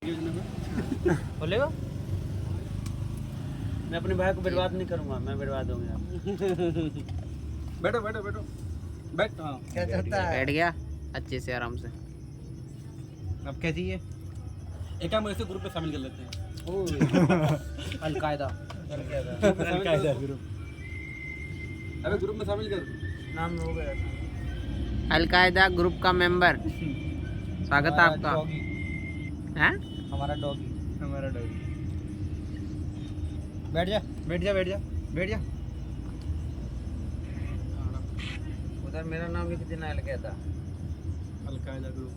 बोलेगा मैं अपने भाई को बर्बाद नहीं करूंगा, मैं बर्बाद हो गया। बैठो बैठो बैठो बैठ। हाँ क्या चाहता है? बैठ गया अच्छे से आराम से। अब क्या चाहिए? एक काम ऐसे ग्रुप में शामिल कर लेते हैं। Al Qaeda group. अबे ग्रुप में शामिल कर। नाम हो गया था। अलकायदा ग्रुप का मेंबर, स्वागत है आपका। हैं? हमारा डॉगी। हमारा डॉगी। बैठ जा बैठ जा बैठ जा बैठ जा। उधर मेरा नाम लिख देना अलकायदा। Al Qaeda group.